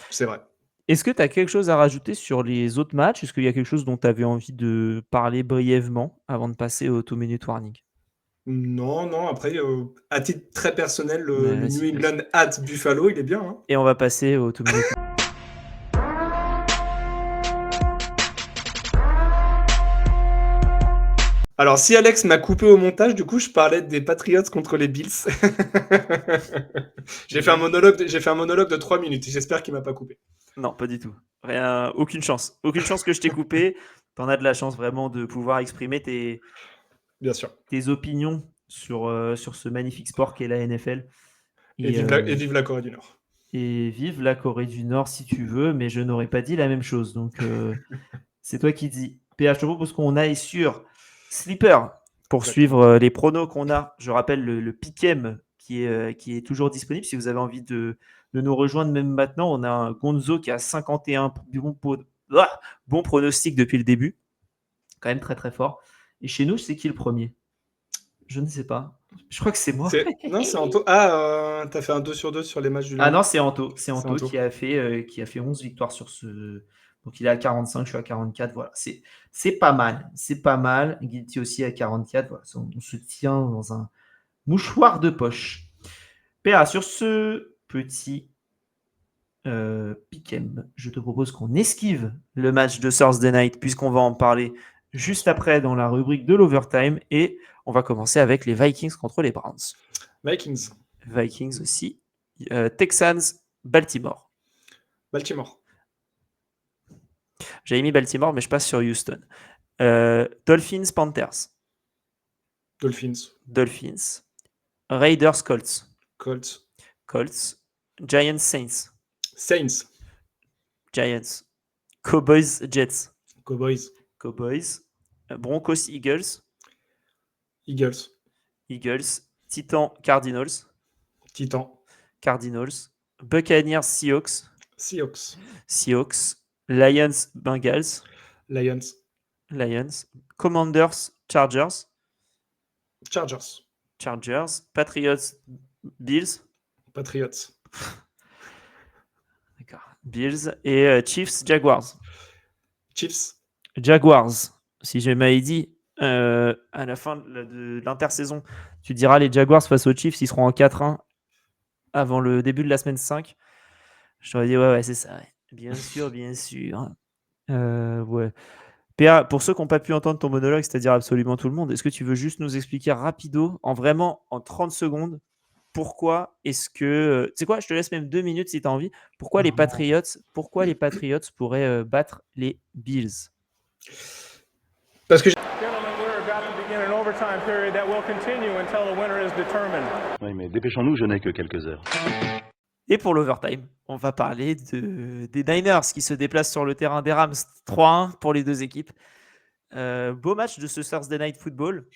C'est vrai. Est-ce que tu as quelque chose à rajouter sur les autres matchs? Est-ce qu'il y a quelque chose dont tu avais envie de parler brièvement avant de passer au 2-minute warning? Non, après, à titre très personnel, le Vas-y, New England at Buffalo, il est bien. Hein. Et on va passer au 2-minute warning. Alors, si Alex m'a coupé au montage, du coup, je parlais des Patriots contre les Bills. J'ai fait un monologue de 3 minutes. J'espère qu'il m'a pas coupé. Non, pas du tout. Rien, aucune chance. Aucune chance que je t'ai coupé. T'en as de la chance vraiment de pouvoir exprimer Bien sûr. tes opinions sur ce magnifique sport qu'est la NFL. Et vive la Corée du Nord. Et vive la Corée du Nord si tu veux, mais je n'aurais pas dit la même chose. Donc, c'est toi qui dis. PH, je te propose qu'on aille sur Sleeper pour suivre les pronos qu'on a. Je rappelle le Pick'em qui est toujours disponible. Si vous avez envie de nous rejoindre même maintenant, on a un Gonzo qui a 51 bon pronostic depuis le début. Quand même très très fort. Et chez nous, c'est qui le premier? Je ne sais pas. Je crois que c'est moi. Non, c'est Anto. Ah, t'as fait un 2 sur 2 sur les matchs du lundi. Ah non, c'est Anto. C'est Anto qui a fait 11 victoires sur ce. Donc il est à 45, je suis à 44. Voilà, c'est pas mal. C'est pas mal. Guilty aussi à 44. Voilà, on se tient dans un mouchoir de poche. PA, sur ce petit pick'em, je te propose qu'on esquive le match de Thursday Night puisqu'on va en parler juste après dans la rubrique de l'overtime et on va commencer avec les Vikings contre les Browns. Vikings aussi. Texans, Baltimore. J'avais mis Baltimore, mais je passe sur Houston. Dolphins, Panthers. Dolphins. Raiders, Colts. Giants, Saints. Giants. Cowboys, Jets. Cowboys. Broncos, Eagles. Titans, Cardinals. Buccaneers, Seahawks. Lions, Bengals. Commanders, Chargers. Patriots, Bills. D'accord. Bills et Chiefs, Jaguars. Si je m'avais dit à la fin de l'intersaison, tu diras les Jaguars face aux Chiefs, ils seront en 4-1 avant le début de la semaine 5. Je t'aurais dit ouais, c'est ça. Ouais. Bien sûr. Ouais. PA, pour ceux qui n'ont pas pu entendre ton monologue, c'est-à-dire absolument tout le monde, est-ce que tu veux juste nous expliquer rapido, en 30 secondes, pourquoi est-ce que... Tu sais quoi, je te laisse même 2 minutes si tu as envie. Pourquoi les Patriots pourraient battre les Bills? Parce que oui, mais dépêchons-nous, je n'ai que quelques heures. Et pour l'overtime, on va parler des Niners qui se déplacent sur le terrain des Rams. 3-1 pour les deux équipes. Beau match de ce Thursday Night Football.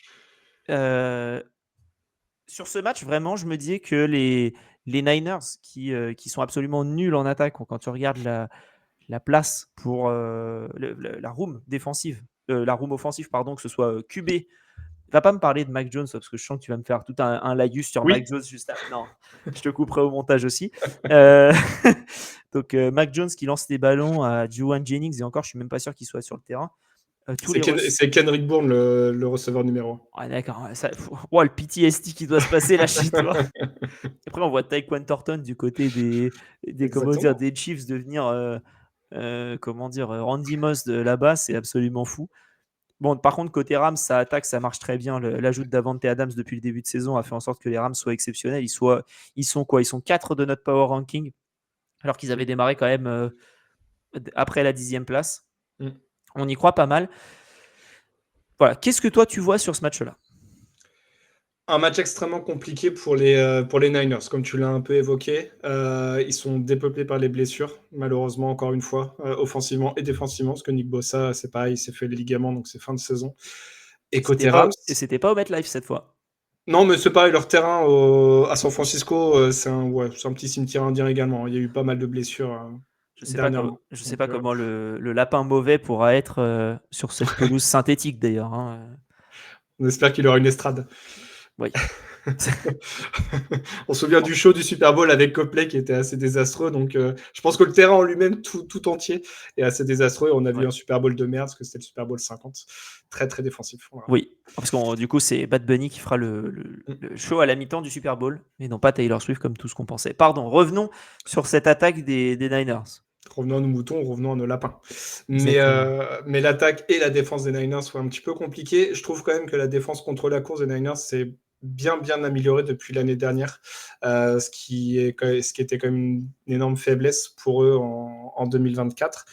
Sur ce match, vraiment, je me disais que les Niners qui sont absolument nuls en attaque, quand tu regardes la place pour la room défensive, la room offensive, pardon, que ce soit QB. Va pas me parler de Mac Jones parce que je sens que tu vas me faire tout un laïus sur Mac Jones juste après. Non, je te couperai au montage aussi. Donc Mac Jones qui lance des ballons à Juwan Jennings et encore je suis même pas sûr qu'il soit sur le terrain. C'est Kendrick Bourne le receveur numéro 1. Ouais, d'accord. Le PTSD qui doit se passer là chez toi. Après on voit Tyquan Thornton du côté des Chiefs devenir Randy Moss de là-bas, c'est absolument fou. Bon, par contre, côté Rams, ça attaque, ça marche très bien. L'ajout de Davante Adams depuis le début de saison a fait en sorte que les Rams soient exceptionnels. Ils sont 4 de notre power ranking, alors qu'ils avaient démarré quand même après la 10e place. On y croit pas mal. Voilà. Qu'est-ce que toi, tu vois sur ce match-là? Un match extrêmement compliqué pour les Niners, comme tu l'as un peu évoqué. Ils sont dépeuplés par les blessures, malheureusement, encore une fois, offensivement et défensivement, parce que Nick Bosa, c'est pareil, il s'est fait les ligaments, donc c'est fin de saison. Et côté Rams, C'était pas au MetLife cette fois. non, mais c'est pareil, leur terrain à San Francisco, c'est un petit cimetière indien également. Il y a eu pas mal de blessures Je sais pas, dernièrement. je sais pas comment le lapin mauvais pourra être sur cette pelouse synthétique d'ailleurs. Hein. On espère qu'il aura une estrade. Oui. On se souvient du show du Super Bowl avec Copley qui était assez désastreux. Donc, je pense que le terrain en lui-même, tout entier, est assez désastreux. On a vu un Super Bowl de merde parce que c'était le Super Bowl 50. Très, très défensif. Voilà. Oui, parce que du coup, c'est Bad Bunny qui fera le show à la mi-temps du Super Bowl et non pas Taylor Swift comme tout ce qu'on pensait. Pardon, revenons sur cette attaque des Niners. Revenons à nos moutons, revenons à nos lapins. Mais l'attaque et la défense des Niners sont un petit peu compliquées. Je trouve quand même que la défense contre la course des Niners, c'est bien amélioré depuis l'année dernière, ce qui était quand même une énorme faiblesse pour eux en 2024.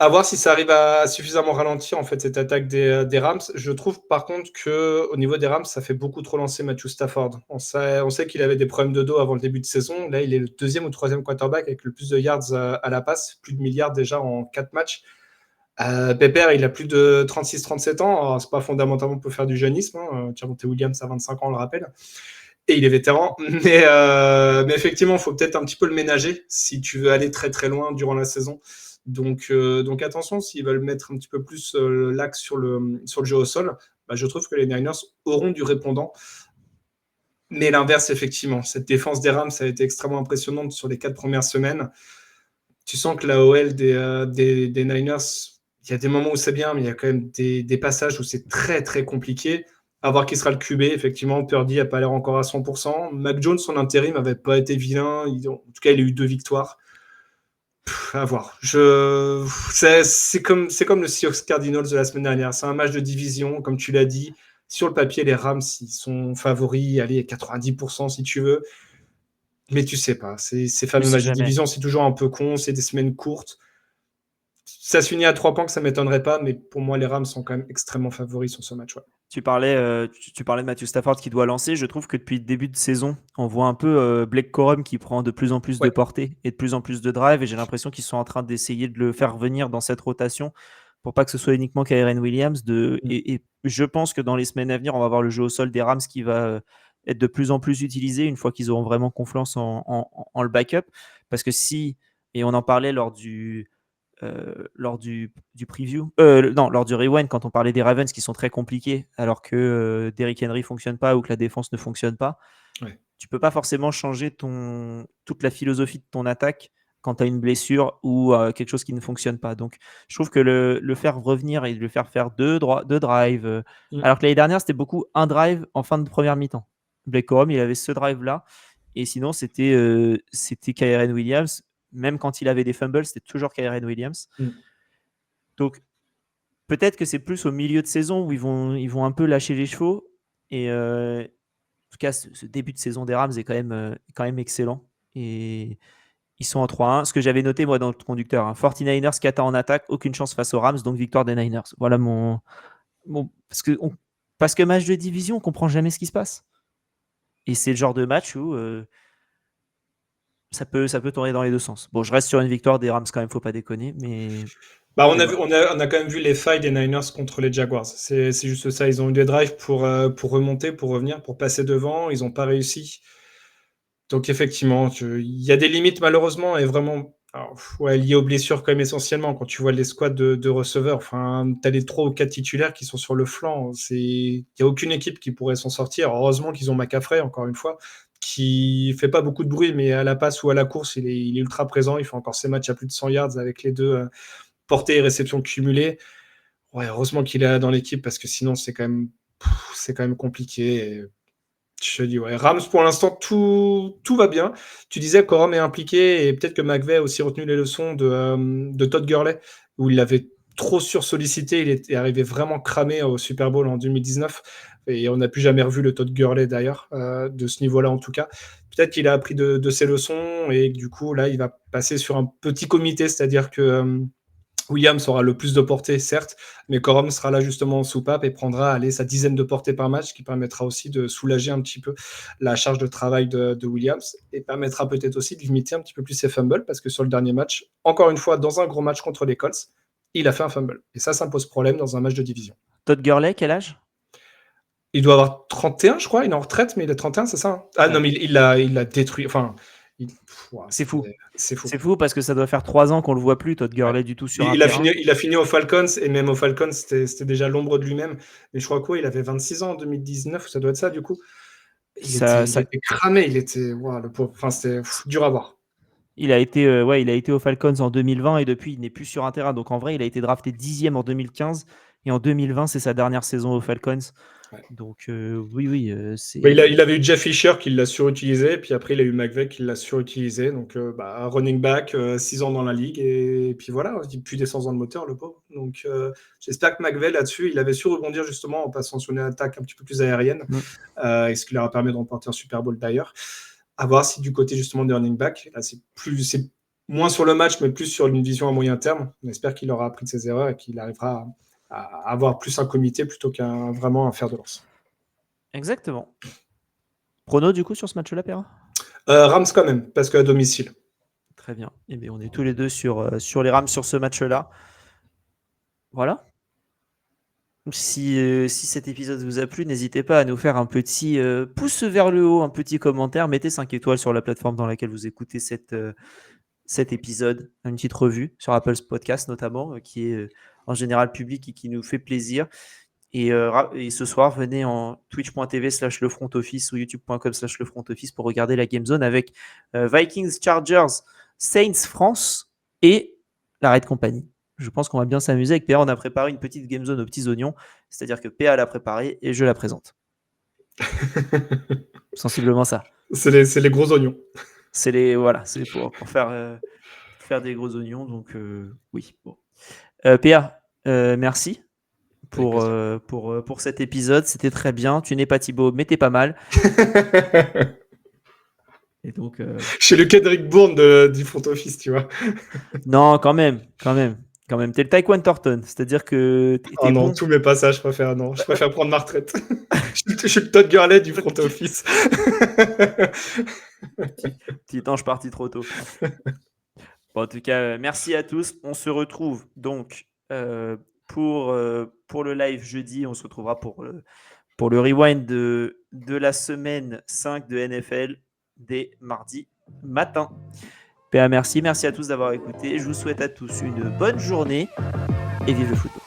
À voir si ça arrive à suffisamment ralentir en fait cette attaque des Rams. Je trouve par contre qu'au niveau des Rams, ça fait beaucoup trop lancer Matthew Stafford. On sait qu'il avait des problèmes de dos avant le début de saison. Là, il est le 2e ou 3e quarterback avec le plus de yards à la passe, plus de 1000 yards déjà en 4 matchs. Pépère, il a plus de 36-37 ans. Alors, c'est pas fondamentalement pour faire du jeunisme. Javonte Williams a 25 ans, on le rappelle. Et il est vétéran. Mais effectivement, il faut peut-être un petit peu le ménager si tu veux aller très très loin durant la saison. Donc attention, s'ils veulent mettre un petit peu plus l'axe sur le jeu au sol, je trouve que les Niners auront du répondant. Mais l'inverse, effectivement, cette défense des Rams, ça a été extrêmement impressionnante sur les 4 premières semaines. Tu sens que la OL des Niners, il y a des moments où c'est bien, mais il y a quand même des passages où c'est très très compliqué. À voir qui sera le QB, effectivement, Purdy n'a pas l'air encore à 100%. Mac Jones, son intérim n'avait pas été vilain. En tout cas, il a eu 2 victoires. À voir. C'est comme le Seahawks Cardinals de la semaine dernière. C'est un match de division, comme tu l'as dit. Sur le papier, les Rams, ils sont favoris. Allez, 90% si tu veux. Mais tu sais pas. Ces fameux matchs de division, c'est toujours un peu con. C'est des semaines courtes. Ça se finit à 3 points, que ça ne m'étonnerait pas. Mais pour moi, les Rams sont quand même extrêmement favoris sur ce match. Ouais. Tu parlais de Matthew Stafford qui doit lancer. Je trouve que depuis le début de saison, on voit un peu Blake Corum qui prend de plus en plus de portée et de plus en plus de drive. Et j'ai l'impression qu'ils sont en train d'essayer de le faire venir dans cette rotation pour pas que ce soit uniquement Kyren Williams. Et je pense que dans les semaines à venir, on va voir le jeu au sol des Rams qui va être de plus en plus utilisé une fois qu'ils auront vraiment confiance en le backup. Parce que et on en parlait lors du preview, lors du rewind, quand on parlait des Ravens qui sont très compliqués, alors que Derrick Henry fonctionne pas ou que la défense ne fonctionne pas, tu peux pas forcément changer toute la philosophie de ton attaque quand tu as une blessure ou quelque chose qui ne fonctionne pas. Donc, je trouve que le faire revenir et le faire deux drives, alors que l'année dernière, c'était beaucoup un drive en fin de première mi-temps. Blake Corum, il avait ce drive-là, et sinon, c'était Kyren Williams. Même quand il avait des fumbles, c'était toujours Kyren Williams. Donc, peut-être que c'est plus au milieu de saison où ils vont un peu lâcher les chevaux. Et en tout cas, ce début de saison des Rams est quand même excellent. Et ils sont en 3-1. Ce que j'avais noté, moi, dans le conducteur, 49ers, kata en attaque, aucune chance face aux Rams, donc victoire des Niners. Voilà parce que match de division, on comprend jamais ce qui se passe. Et c'est le genre de match où ça peut tourner dans les deux sens. Bon, je reste sur une victoire des Rams quand même, faut pas déconner, mais... on a quand même vu les failles des Niners contre les Jaguars. C'est juste ça. Ils ont eu des drives pour remonter, pour revenir, pour passer devant. Ils n'ont pas réussi. Donc effectivement, il y a des limites malheureusement et vraiment liées aux blessures quand même essentiellement. Quand tu vois les squads de receveurs, enfin, tu as les 3 ou 4 titulaires qui sont sur le flanc. Il n'y a aucune équipe qui pourrait s'en sortir. Heureusement qu'ils ont McCaffrey, encore une fois, qui fait pas beaucoup de bruit, mais à la passe ou à la course, il est ultra présent. Il fait encore ses matchs à plus de 100 yards avec les 2 portées et réceptions cumulées. Ouais, heureusement qu'il est là dans l'équipe parce que sinon c'est quand même compliqué. Et je te dis, Rams pour l'instant tout va bien. Tu disais que Corum est impliqué et peut-être que McVay a aussi retenu les leçons de Todd Gurley où il avait trop sursollicité. Il est arrivé vraiment cramé au Super Bowl en 2019 et on n'a plus jamais revu le Todd Gurley d'ailleurs de ce niveau-là en tout cas. Peut-être qu'il a appris de ses leçons et du coup là il va passer sur un petit comité, c'est-à-dire que Williams aura le plus de portée, certes, mais Corum sera là justement en soupape et prendra sa dizaine de portées par match, qui permettra aussi de soulager un petit peu la charge de travail de Williams et permettra peut-être aussi de limiter un petit peu plus ses fumbles, parce que sur le dernier match, encore une fois, dans un gros match contre les Colts, il a fait un fumble. Et ça me pose problème dans un match de division. Todd Gurley, quel âge? Il doit avoir 31, je crois. Il est en retraite, mais il a 31, c'est ça, hein? Ah Ouais. non, mais il l'a détruit. Enfin, C'est fou. C'est fou. C'est fou parce que ça doit faire 3 ans qu'on le voit plus, Todd Gurley, du tout sur un terrain. Il a fini aux Falcons, et même aux Falcons, c'était déjà l'ombre de lui-même. Mais je crois il avait 26 ans en 2019, ça doit être ça, du coup. Il était cramé, il était... le pauvre. Enfin, c'était dur à voir. Il a été aux Falcons en 2020 et depuis, il n'est plus sur un terrain. Donc en vrai, il a été drafté 10e en 2015 et en 2020, c'est sa dernière saison aux Falcons. Ouais. Donc oui, c'est... Il avait eu Jeff Fisher qui l'a surutilisé, puis après il a eu McVay qui l'a surutilisé. Donc running back, 6 ans dans la ligue, et puis voilà, plus des 100 ans de moteur, le pauvre. Donc j'espère que McVay là-dessus, il avait su rebondir justement en passant sur une attaque un petit peu plus aérienne, et ce qui leur a permis de remporter un Super Bowl d'ailleurs. À voir si du côté justement des running back, là c'est moins sur le match, mais plus sur une vision à moyen terme. On espère qu'il aura appris de ses erreurs et qu'il arrivera à avoir plus un comité plutôt qu'un vraiment un fer de lance. Exactement. Prono du coup sur ce match-là, Péra? Rams quand même, parce qu'à domicile. Très bien. Eh bien, on est tous les deux sur les Rams sur ce match-là. Voilà. Si cet épisode vous a plu, n'hésitez pas à nous faire un petit pouce vers le haut, un petit commentaire. Mettez 5 étoiles sur la plateforme dans laquelle vous écoutez cet épisode. Une petite revue sur Apple Podcast notamment, qui est en général public et qui nous fait plaisir. Et ce soir, venez en twitch.tv/lefrontoffice ou youtube.com/lefrontoffice pour regarder la Game Zone avec Vikings, Chargers, Saints France et la Red Company. Je pense qu'on va bien s'amuser avec PA. On a préparé une petite Game Zone aux petits oignons, c'est-à-dire que PA l'a préparée et je la présente. Sensiblement ça. C'est les gros oignons. C'est pour faire des gros oignons. Donc oui. Bon. PA, merci pour cet épisode. C'était très bien. Tu n'es pas Thibaut, mais t'es pas mal. Et donc, je suis le Kendrick Bourne du front office, tu vois. Non, quand même. T'es le Taekwon Thornton, c'est-à-dire que t'es non, bon. tous mes passages, je préfère prendre ma retraite. je suis le Todd Gurley du front office. Petit ange parti trop tôt. Bon, en tout cas, merci à tous. On se retrouve donc pour le live jeudi. On se retrouvera pour le rewind de la semaine 5 de NFL dès mardi matin. Merci à tous d'avoir écouté. Je vous souhaite à tous une bonne journée et vive le football.